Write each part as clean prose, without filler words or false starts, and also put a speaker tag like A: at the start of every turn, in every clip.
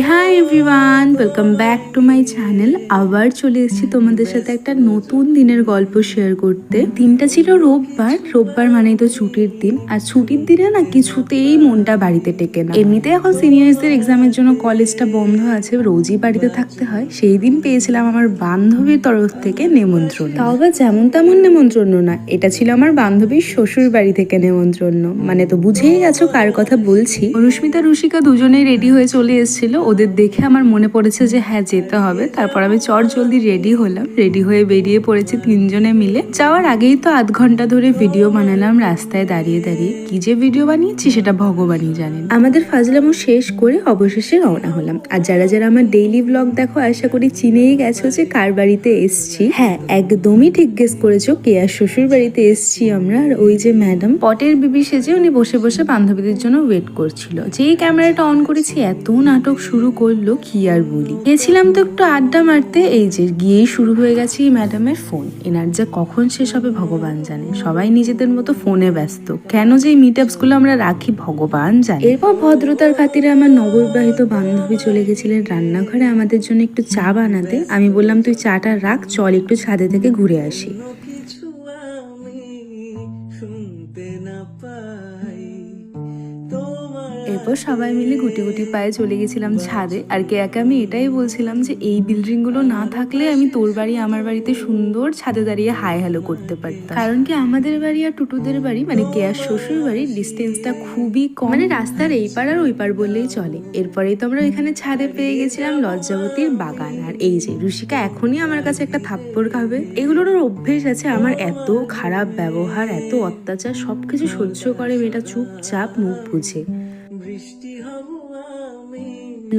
A: Hi everyone, welcome back to my channel. আবার চলে এসেছি তোমাদের সাথে একটা নতুন দিনের গল্প শেয়ার করতে। দিনটা ছিল রোববার মানেই তো ছুটির দিন। আর ছুটির দিনে না কিছুতেই মনটা বাড়িতে টেকে না। এমনিতে এখন সিনিয়রসদের এক্সামের জন্য কলেজটা বন্ধ আছে, রোজই বাড়িতে থাকতে হয়। সেই দিন পেয়েছিলাম আমার বান্ধবীর তরফ থেকে নেমন্ত্রণ। তাও আবার যেমন তেমন নেমন্ত্রণ না, এটা ছিল আমার বান্ধবীর শ্বশুর বাড়ি থেকে নেমন্ত্রণ। মানে তো বুঝেই গেছো কার কথা বলছি। অনুস্মিতা রুশিকা দুজনেই রেডি হয়ে চলে এসেছিল। ওদের দেখে আমার মনে পড়েছে যে হ্যাঁ যেতে হবে। তারপর আমি জলদি রেডি হলাম, রেডি হয়ে বেরিয়ে পড়েছি তিনজনে মিলে। যাওয়ার আগেই তো আধ ঘন্টা ধরে ভিডিও বানালাম রাস্তায় দাঁড়িয়ে দাঁড়িয়ে। কি যে ভিডিও বানিয়েছি সেটা ভগবানই জানেন। আমাদের ফাজলামো শেষ করে অবশেষে রওনা হলাম। আর যারা যারা আমার ডেইলি ব্লগ দেখো আশা করি চিনেই গেছো যে কার বাড়িতে এসছি। হ্যাঁ, একদমই ঠিক গেস করেছো, কেয়ার শ্বশুর বাড়িতে এসছি আমরা। আর ওই যে ম্যাডাম পটের বিবি সেজে উনি বসে বসে বান্ধবীদের জন্য ওয়েট করছিল। যেই ক্যামেরাটা অন করেছি এত নাটক শুরু করলো কি আর বলি। গেছিলাম তো একটু আড্ডা মারতে, এই যে গিয়েই শুরু হয়ে গেছে এই ম্যাডামের ফোন। এনার যে কখন শেষ হবে ভগবান জানে। সবাই নিজেদের মতো ফোনে ব্যস্ত। কেন যে এই মিট আপস গুলো আমরা রাখি ভগবান জানে। এরপর ভদ্রতার খাতিরে আমার নববিবাহিত বান্ধবী চলে গেছিলেন রান্নাঘরে আমাদের জন্য একটু চা বানাতে। আমি বললাম তুই চাটা রাখ, চল একটু ছাদে থেকে ঘুরে আসি। এরপর সবাই মিলে গুটি গুটি পায়ে চলে গেছিলাম ছাদে। আর কেয়াকে আমি এটাই বলছিলাম যে এই বিল্ডিং গুলো না থাকলে আমি তোর বাড়ি আমার বাড়িতে সুন্দর ছাদে দাঁড়িয়ে হাই হ্যালো করতে পারতাম। কারণ কি আমাদের বাড়ি আর টুটুদের বাড়ি মানে কেয়ার শ্বশুর বাড়ির ডিস্টেন্সটা খুবই কম, মানে রাস্তার এই পার আর ওই পার বললেই চলে। এরপরেই তো আমরা এখানে ছাদে পেয়ে গেছিলাম লজ্জাবতীর বাগান। আর এই যে রুশিকা এখনই আমার কাছে একটা থাপ্পড় খাবে। এগুলোর অভ্যেস আছে, আমার এত খারাপ ব্যবহার এত অত্যাচার সবকিছু সহ্য করে মেয়েটা চুপচাপ মুখ বুঝে।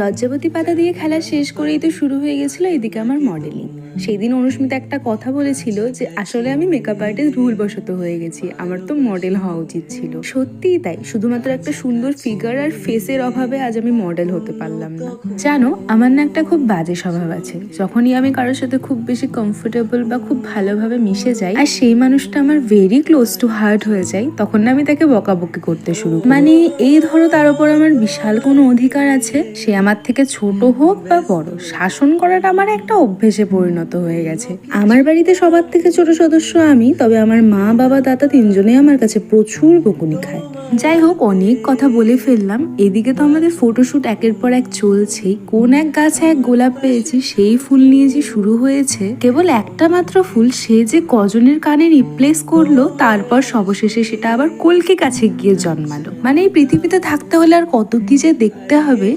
A: লজ্জাবতী পাতা দিয়ে খেলা শেষ করেই তো শুরু হয়ে গেছিল এদিকে আমার মডেলিং। সেই দিন অনুস্মিতা একটা কথা বলেছিল যে আসলে আমি মেকআপ আর্টিস্ট ভুলবশত হয়ে গেছি, আমার তো মডেল হওয়া উচিত ছিল। সত্যিই তাই, শুধুমাত্র একটা সুন্দর ফিগার আর ফেসের অভাবে আজ আমি মডেল হতে পারলাম না। জানো আমার না একটা খুব বাজে স্বভাব আছে, যখনই আমি কারোর সাথে খুব বেশি কমফোর্টেবল বা খুব ভালোভাবে মিশে যাই আর সেই মানুষটা আমার ভেরি ক্লোজ টু হার্ট হয়ে যায়, তখন না আমি তাকে বকাবকি করতে শুরু করি। মানে এই ধরো তার উপর আমার বিশাল কোনো অধিকার আছে, সে আমার থেকে ছোট হোক বা বড়, শাসন করাটা আমার একটা অভ্যেসে পরিণত হয়ে গেছে। আমার বাড়িতে সবার থেকে ছোট সদস্য আমি, তবে আমার মা বাবা দাদা তিনজনেই আমার কাছে প্রচুর বকুনি খায়। যাই হোক, অনেক কথা বলে ফেললাম। এদিকে তো আমাদের ফটোশুট একের পর এক চলছেই। কোন এক গাছে এক গোলাপ পেয়েছি, সেই ফুল নিয়ে যে শুরু হয়েছে। কেবল একটা মাত্র ফুল, সে যে কজনের কানে রিপ্লেস করলো, তারপর সবশেষে সেটা আবার কলকে কাছে গিয়ে জন্মালো। মানে এই পৃথিবীতে থাকতে হলে আর কত কি যে দেখতে হবে।